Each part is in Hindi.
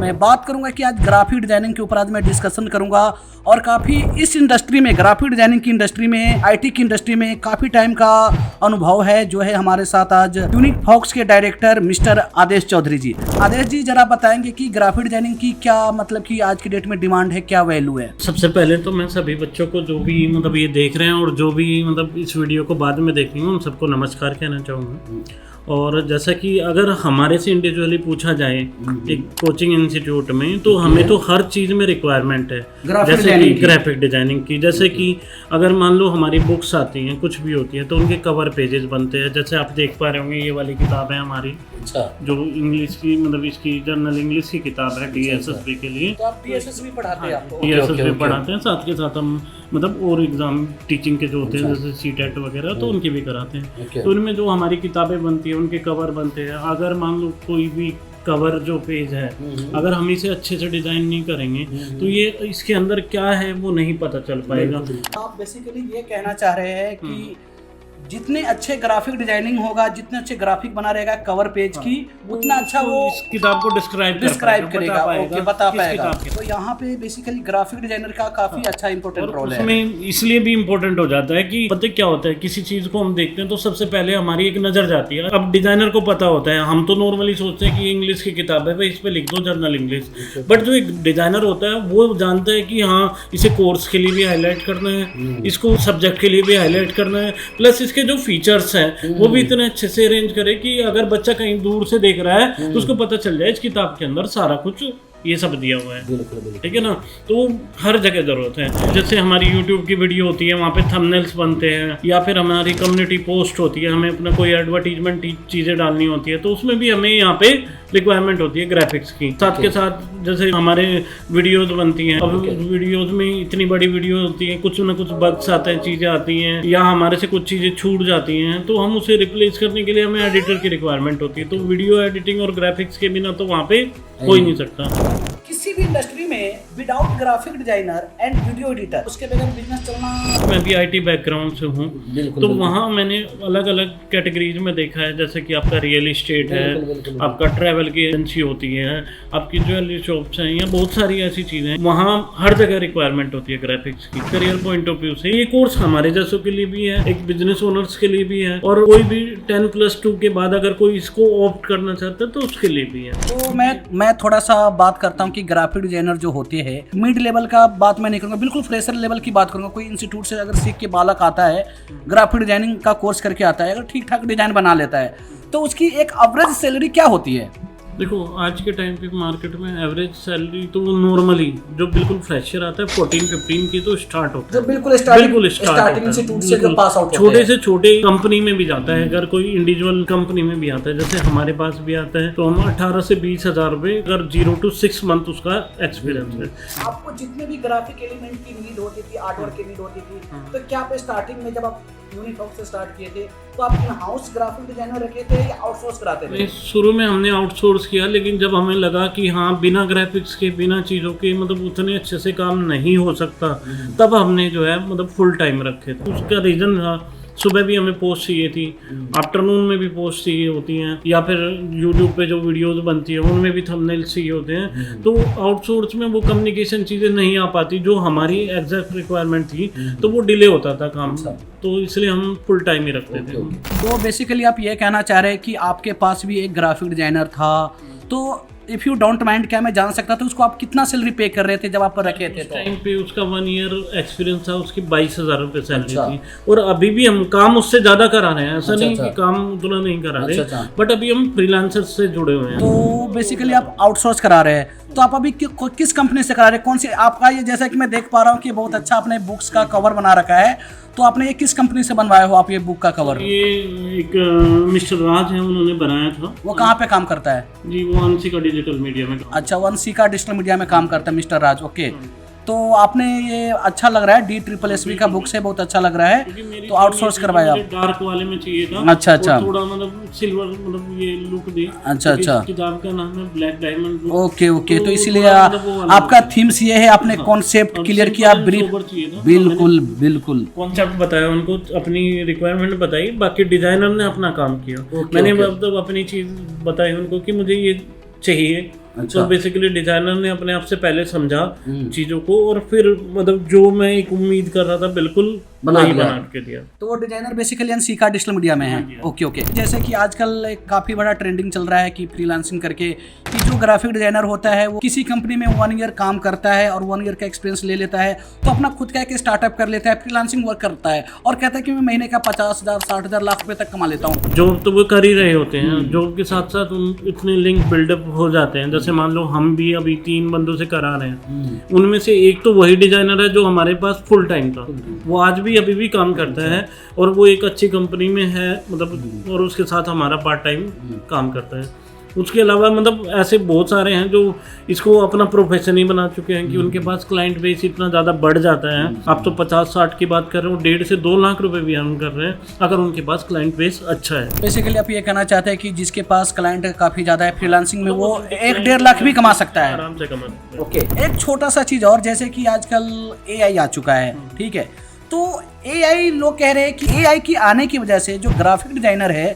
मैं बात करूंगा कि आज ग्राफिक डिजाइनिंग के ऊपर आज मैं डिस्कशन करूंगा और काफ़ी इस इंडस्ट्री में, ग्राफिक डिजाइनिंग की इंडस्ट्री में, आईटी की इंडस्ट्री में काफ़ी टाइम का अनुभव है। जो है हमारे साथ आज यूनिक फॉक्स के डायरेक्टर मिस्टर आदेश चौधरी जी। आदेश जी जरा बताएंगे कि ग्राफिक डिजाइनिंग की क्या मतलब कि आज की डेट में डिमांड है, क्या वैल्यू है? सबसे पहले तो मैं सभी बच्चों को जो भी मतलब ये देख रहे हैं और जो भी मतलब इस वीडियो को बाद में देखेंगे उन सबको नमस्कार कहना चाहूँगा। और जैसा कि अगर हमारे से इंडिविजुअली पूछा जाए एक कोचिंग इंस्टीट्यूट में, तो हमें तो हर चीज़ में रिक्वायरमेंट है, जैसे कि ग्राफिक डिजाइनिंग की। जैसे कि अगर मान लो हमारी बुक्स आती हैं, कुछ भी होती है, तो उनके कवर पेजेस बनते हैं। जैसे आप देख पा रहे होंगे ये वाली किताब है हमारी, जो इंग्लिश की मतलब इसकी जनरल इंग्लिश की किताब है DSSB के लिए। तो आप DSS भी पढ़ाते हैं? DSSB पढ़ाते हैं, साथ के साथ हम मतलब और एग्जाम टीचिंग के जो होते हैं जैसे CTET वगैरह, तो उनके भी कराते हैं। तो उनमें जो हमारी किताबें बनती है उनके कवर बनते हैं। अगर मान लो कोई भी कवर जो पेज है अगर हम इसे अच्छे से डिजाइन नहीं करेंगे तो ये इसके अंदर क्या है वो नहीं पता चल पाएगा। आप बेसिकली ये कहना चाह रहे हैं कि जितने अच्छे ग्राफिक डिजाइनिंग होगा, जितने अच्छे ग्राफिक बना रहेगा कवर पेज की, उतना अच्छा वो इस किताब को डिस्क्राइब करेगा, ओके, बता पाएगा। तो यहाँ पे बेसिकली ग्राफिक डिजाइनर का काफी अच्छा इंपॉर्टेंट रोल है। उसमें इसलिए भी इम्पोर्टेंट हो जाता है कि पता क्या होता है, किसी चीज को हम देखते हैं तो सबसे पहले हमारी एक नजर जाती है। अब डिजाइनर को पता होता है, हम तो नॉर्मली सोचते हैं कि इंग्लिश की किताब है भाई इस पे लिख दो जनरल इंग्लिश, बट जो एक डिजाइनर होता है वो जानता है कि हाँ इसे कोर्स के लिए भी हाईलाइट करना है, इसको सब्जेक्ट के लिए भी हाईलाइट करना है, प्लस इसके जो फीचर्स हैं वो भी इतने अच्छे से अरेंज करे कि अगर बच्चा कहीं दूर से देख रहा है तो उसको पता चल जाए इस किताब के अंदर सारा कुछ ये सब दिया हुआ है। ठीक है ना, तो हर जगह जरूरत है। जैसे हमारी YouTube की वीडियो होती है, वहाँ पे थंबनेल्स बनते हैं, या फिर हमारी कम्युनिटी पोस्ट होती है, हमें अपना कोई एडवर्टीजमेंट चीज़ें डालनी होती है, तो उसमें भी हमें यहाँ पे रिक्वायरमेंट होती है ग्राफिक्स की। साथ के साथ जैसे हमारे वीडियोज बनती हैं, अब वीडियोज में इतनी बड़ी वीडियो होती है, कुछ ना कुछ बग्स आते हैं, चीज़ें आती हैं, या हमारे से कुछ चीज़ें छूट जाती हैं, तो हम उसे रिप्लेस करने के लिए हमें एडिटर की रिक्वायरमेंट होती है। तो वीडियो एडिटिंग और ग्राफिक्स के बिना तो वहाँ पे हो ही नहीं सकता। किसी भी इंडस्ट्री में without graphic designer and video editor उसके बगैर बिजनेस चलना। मैं भी IT बैकग्राउंड से हूँ, तो वहाँ मैंने अलग अलग कैटेगरीज में देखा है। जैसे कि आपका रियल इस्टेट है, आपका ट्रैवल की एजेंसी होती है, आपकी ज्वेलरी शॉप्स हैं, या बहुत सारी ऐसी चीज़ें हैं। वहाँ हर जगह रिक्वायरमेंट होती है ग्राफिक्स की। करियर पॉइंट ऑफ व्यू से ये कोर्स हमारे जैसों के लिए भी है, एक बिजनेस ओनर्स के लिए भी है, और कोई भी 10+2 के बाद अगर कोई इसको ऑप्ट करना चाहता है तो उसके लिए भी है। तो मैं थोड़ा सा बात करता हूँ कि ग्राफिक डिजाइनर जो होते हैं, मिड लेवल का बात मैं नहीं करूँगा, बिल्कुल फ्रेशर लेवल की बात करूँगा। कोई इंस्टीट्यूट से अगर सीख के बालक आता है, ग्राफिक डिजाइनिंग का कोर्स करके आता है, अगर ठीक ठाक डिजाइन बना लेता है, तो उसकी एक एवरेज सैलरी क्या होती है? देखो आज के टाइम पे मार्केट में एवरेज सैलरी तो नॉर्मली जो बिल्कुल फ्रेशर आता है 14-15 की तो स्टार्ट होता है, जो बिल्कुल स्टार्टिंग इंस्टीट्यूट से जो पास आउट छोटे से छोटे कंपनी में भी जाता है, अगर कोई इंडिविजुअल कंपनी में भी आता है, जैसे हमारे पास भी आता है, तो हम 18 से 20 हज़ार रुपये अगर 0 to 6 मंथ उसका एक्सपीरियंस है। आपको जितने भी ग्राफिक एलिमेंट की नीड होती थी, आर्ट वर्क की नीड होती थी, तो क्या आप स्टार्टिंग में जब आप यूनिफॉर्म से स्टार्ट किए थे तो आप इन हाउस ग्राफिक डिजाइनर रखे थे या आउटसोर्स कराते थे? शुरू में हमने आउटसोर्स किया, लेकिन जब हमें लगा कि हाँ बिना ग्राफिक्स के, बिना चीज़ों के मतलब उतने अच्छे से काम नहीं हो सकता, तब हमने जो है मतलब फुल टाइम रखे थे। उसका रीज़न था सुबह भी हमें पोस्ट चाहिए थी, आफ्टरनून में भी पोस्ट चाहिए होती हैं, या फिर यूट्यूब पे जो वीडियोस बनती है उनमें भी थंबनेल्स चाहिए होते हैं। तो आउटसोर्स में वो कम्युनिकेशन चीज़ें नहीं आ पाती जो हमारी एग्जैक्ट रिक्वायरमेंट थी, तो वो डिले होता था काम, तो इसलिए हम फुल टाइम ही रखते थे। तो बेसिकली आप ये कहना चाह रहे हैं कि आपके पास भी एक ग्राफिक डिजाइनर था, तो इफ़ यू डोंट माइंड क्या मैं जान सकता था उसको आप कितना सैलरी पे कर रहे थे जब आप रखे थे? टाइम पे उसका 1 ईयर एक्सपीरियंस था, उसकी 22,000 रुपये सैलरी थी, और अभी भी हम काम उससे ज़्यादा करा रहे हैं, ऐसा नहीं कि काम उतना नहीं करा रहे, बट अभी हम फ्रीलांसर से जुड़े हुए हैं। तो बेसिकली आप आउटसोर्स करा रहे हैं, तो आप अभी किस कंपनी से करा रहे हैं? कौन सी आपका ये, जैसा कि मैं देख पा रहा हूँ कि बहुत अच्छा आपने बुक्स का कवर बना रखा है, तो आपने ये किस कंपनी से बनवाया हो आप ये बुक का कवर? ये एक मिस्टर राज है, उन्होंने बनाया था। वो कहाँ पे काम करता है? जी वो वंशी का डिजिटल मीडिया में। अच्छा, वंशी का डिजिटल मीडिया में काम करता है मिस्टर राज, ओके। तो आपने ये अच्छा लग रहा है, DSSB का बुक से बहुत अच्छा लग रहा है, तो आउटसोर्स करवाया आप? डार्क वाले में चाहिए था। अच्छा, थोड़ा मतलब सिल्वर मतलब ये लुक दे। अच्छा। किताब का नाम है ब्लैक डायमंड। ओके, तो इसीलिए आपका थीम्स ये है, आपने कॉन्सेप्ट क्लियर किया, ब्रीफ। बिल्कुल कॉन्सेप्ट बताया उनको, अपनी रिक्वायरमेंट बताई, बाकी डिजाइनर ने अपना काम किया। मैंने मतलब अपनी चीज बताई उनको कि मुझे ये चाहिए, अच्छा। तो बेसिकली डिजाइनर ने अपने आप से पहले समझा चीजों को और फिर मतलब जो मैं एक उम्मीद कर रहा था बिल्कुल वही बना के दिया। तो वो डिजाइनर बेसिकली अनसीका डिजिटल मीडिया में है। Okay okay. जैसे कि आजकल एक काफी बड़ा ट्रेंडिंग चल रहा है कि फ्रीलांसिंग करके कि जो ग्राफिक डिजाइनर होता है वो किसी कंपनी में 1 ईयर काम करता है और 1 ईयर का एक्सपीरियंस ले लेता है, तो अपना खुद का एक स्टार्टअप कर लेता है, फ्रीलांसिंग वर्क करता है और कहता है कि मैं महीने का 50,000 60,000 लाख रुपए तक कमा लेता हूँ। जॉब तो वो कर ही रहे होते हैं, जॉब के साथ साथ इतने लिंक बिल्डअप हो जाते हैं। जैसे मान लो हम भी अभी 3 बंदों से करा रहे हैं, उनमें से एक तो वही डिजाइनर है जो हमारे पास फुल टाइम था, वो आज भी अभी भी काम करता है और वो एक अच्छी कंपनी में है मतलब, और उसके साथ हमारा पार्ट टाइम काम करता है। उसके अलावा मतलब ऐसे बहुत सारे हैं जो इसको अपना प्रोफेशन ही बना चुके हैं कि उनके पास क्लाइंट बेस इतना ज़्यादा बढ़ जाता है। आप तो 50-60 की बात कर रहे हो, 1.5 से 2 लाख रुपए भी अर्न कर रहे हैं अगर उनके पास क्लाइंट बेस अच्छा है। बेसिकली आप ये कहना चाहते हैं कि जिसके पास क्लाइंट काफी ज्यादा है फ्रीलांसिंग में वो 1-1.5 लाख भी कमा सकता है आराम से कमा सकता है। ओके। एक छोटा सा चीज और, जैसे कि आजकल AI आ चुका है, ठीक है, तो AI लोग कह रहे हैं कि AI की आने की वजह से जो ग्राफिक डिजाइनर है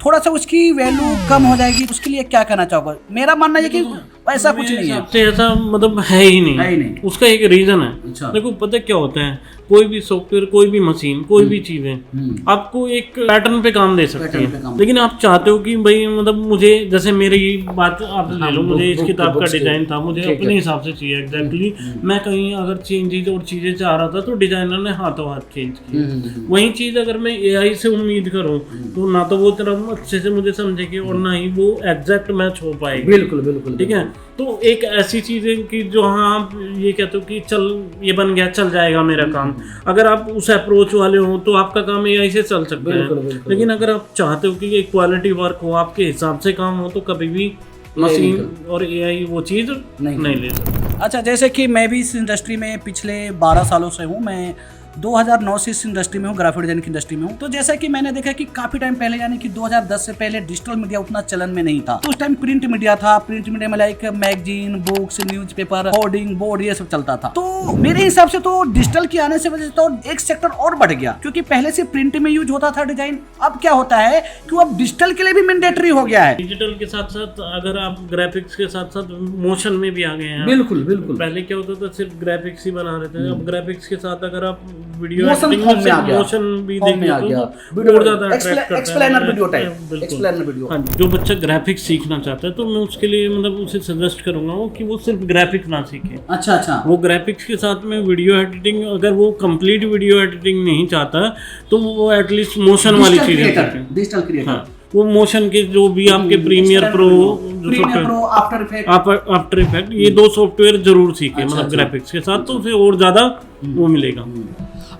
थोड़ा सा उसकी वैल्यू कम हो जाएगी, उसके लिए क्या कहना चाहोगे? मेरा मानना है कि ऐसा कुछ नहीं है, ऐसा मतलब है ही नहीं। उसका एक रीजन है। अच्छा। देखो पता क्या होता है, कोई भी सॉफ्टवेयर, कोई भी मशीन, कोई भी चीजें आपको एक पैटर्न पे काम दे सकती है, लेकिन आप चाहते हो कि भाई मतलब मुझे, जैसे मेरी बात आप ले लो, मुझे इस किताब का डिजाइन था, मुझे अपने हिसाब से चाहिए एग्जैक्टली। मैं कहीं अगर चेंजेस और चीजें चाह रहा था तो डिजाइनर ने हाथों हाथ चेंज की। वही चीज अगर मैं AI से उम्मीद करूँ तो ना तो वो तरह अच्छे से मुझे समझेगी और ना ही वो एग्जैक्ट मैच हो पाएगी। बिल्कुल बिल्कुल, ठीक है। तो एक ऐसी चीज है कि जो हाँ आप ये कहते हो कि चल ये बन गया, चल जाएगा मेरा काम, अगर आप उस अप्रोच वाले हो तो आपका काम AI से चल सकता है। लेकिन अगर आप चाहते हो कि एक क्वालिटी वर्क हो, आपके हिसाब से काम हो, तो कभी भी मशीन और AI वो चीज नहीं ले सकती। अच्छा, जैसे कि मैं भी इस इंडस्ट्री में पिछले 12 सालों से हूँ, मैं 2009 से इस इंडस्ट्री में हूँ, ग्राफिक डिजाइनिंग की इंडस्ट्री में हूँ। तो जैसा कि मैंने देखा कि काफी टाइम पहले, यानी कि 2010 से पहले डिजिटल मीडिया उतना चलन में नहीं था। तो उस टाइम प्रिंट मीडिया था, प्रिंट मीडिया में like magazine, books, newspaper, hoarding, board, ये सब चलता था। तो मेरे हिसाब से तो डिजिटल के आने से वजह से तो एक सेक्टर और बढ़ गया, क्योंकि पहले से प्रिंट में यूज होता था डिजाइन, अब क्या होता है कि अब डिजिटल के लिए भी मैंडेटरी हो गया है। डिजिटल के साथ साथ अगर आप ग्राफिक्स के साथ साथ मोशन में भी आ गए हैं। बिल्कुल बिल्कुल। पहले क्या होता था, सिर्फ ग्राफिक्स ही बना रहे थे, अब ग्राफिक्स के साथ अगर आप वीडियो मोशन भी देखिए तो और ज्यादा अट्रैक्ट करता है। Explainer video type, explainer video. हाँ, जो बच्चा ग्राफिक्स सीखना चाहता है तो मैं उसके लिए मतलब उसे सजेस्ट करूंगा कि वो सिर्फ ग्राफिक्स ना सीखे। अच्छा अच्छा। वो ग्राफिक्स के साथ में वीडियो एडिटिंग, अगर वो कंप्लीट वीडियो एडिटिंग नहीं चाहता तो वो एटलीस्ट मोशन वाली चीजें सीखे। डिजिटल क्रिएटर, वो मोशन के जो भी आपके प्रीमियर प्रो, आफ्टर इफेक्ट, ये 2 सॉफ्टवेयर जरूर सीखे मतलब ग्राफिक्स के साथ, तो उसे और ज्यादा वो मिलेगा।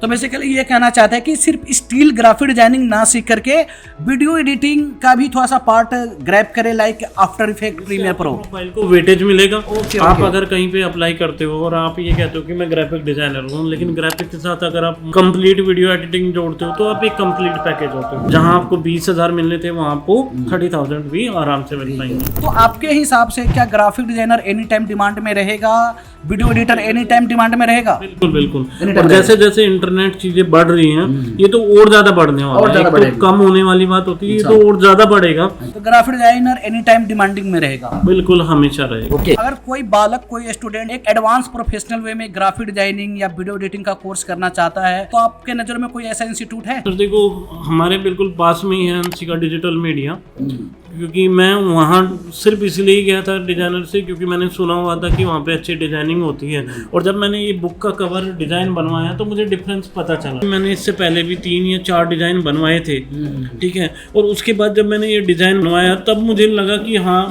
तो बेसिकली ये कहना चाहता है कि सिर्फ स्टील ग्राफिक डिजाइनिंग ना सीख करके वीडियो एडिटिंग का भी थोड़ा सा पार्ट ग्रैब करे, like after effect, premier pro. Profile को वेटेज मिलेगा। आप अगर कहीं पे अप्लाई करते हो और आप ये कहते हो कि मैं ग्राफिक डिजाइनर हूँ, लेकिन ग्राफिक के साथ अगर आप कंप्लीट वीडियो एडिटिंग जोड़ते हो तो आप एक कंप्लीट पैकेज होते हो। जहाँ आपको 20,000 मिलने थे वहाँ आपको 30,000 भी आराम से मिल पाएंगे। तो आपके हिसाब से क्या graphic designer any time demand में रहेगा, video editor any time demand में रहेगा? बिल्कुल बिल्कुल। और जैसे जैसे इंटरनेट चीजें बढ़ रही हैं, ये तो और ज्यादा बढ़ने वाला है। तो कम होने वाली बात होती है, ये तो और ज्यादा बढ़ेगा। तो graphic designer any time demanding में रहेगा? बिल्कुल, हमेशा रहेगा। अगर कोई बालक, कोई स्टूडेंट एक एडवांस प्रोफेशनल वे में ग्राफिक डिजाइनिंग या वीडियो एडिटिंग का कोर्स करना चाहता है, तो आपके नजर में कोई ऐसा इंस्टीट्यूट है? तो देखो, हमारे बिल्कुल पास में ही है अनसीका डिजिटल मीडिया, क्योंकि मैं वहाँ सिर्फ इसलिए ही गया था डिजाइनर से, क्योंकि मैंने सुना हुआ था कि वहाँ पे अच्छी डिजाइनिंग होती है। और जब मैंने ये बुक का कवर डिजाइन बनवाया तो मुझे डिफरेंस पता चला। मैंने इससे पहले भी 3 या 4 डिजाइन बनवाए थे, ठीक है, और उसके बाद जब मैंने ये डिजाइन बनवाया तब मुझे लगा कि हाँ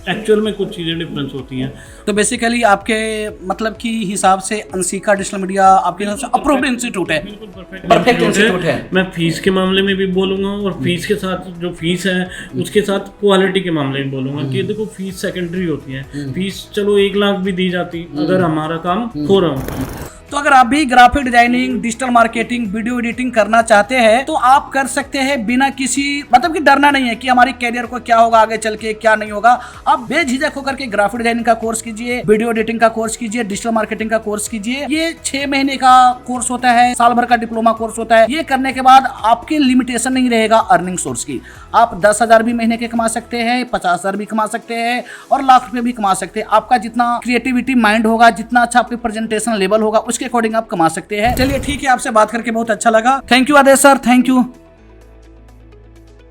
एक्चुअल में कुछ चीज़ें डिफरेंस होती हैं। तो बेसिकली आपके मतलब की हिसाब से अनसीका डिजिटल मीडिया आपके हिसाब से अप्रूव्ड इंस्टीट्यूट है? परफेक्ट इंस्टीट्यूट है। मैं फीस के मामले में भी बोलूँगा, और फीस के साथ जो फीस है उसके साथ क्वालिटी के मामले में बोलूँगा कि देखो फीस सेकेंडरी होती है। फीस चलो 1 लाख भी दी जाती अगर हमारा काम हो रहा हो। तो अगर आप भी graphic designing, digital marketing, video editing करना चाहते हैं तो आप कर सकते हैं बिना किसी मतलब कि डरना नहीं है कि हमारी कैरियर को क्या होगा आगे चल के, क्या नहीं होगा। आप बेझिझक होकर के ग्राफिक डिजाइनिंग का कोर्स कीजिए, वीडियो एडिटिंग का कोर्स कीजिए, डिजिटल मार्केटिंग का कोर्स कीजिए। ये 6 महीने का कोर्स होता है, साल भर का डिप्लोमा कोर्स होता है। ये करने के बाद आपकी लिमिटेशन नहीं रहेगा अर्निंग सोर्स की। आप 10,000 भी महीने के कमा सकते हैं, 50,000 भी कमा सकते हैं और लाख रुपए भी कमा सकते हैं। आपका जितना क्रिएटिविटी माइंड होगा, जितना अच्छा आपकी प्रेजेंटेशन लेवल होगा, उसके अकॉर्डिंग आप कमा सकते हैं। चलिए ठीक है, आपसे बात करके बहुत अच्छा लगा। Thank you Adesh sir, thank you.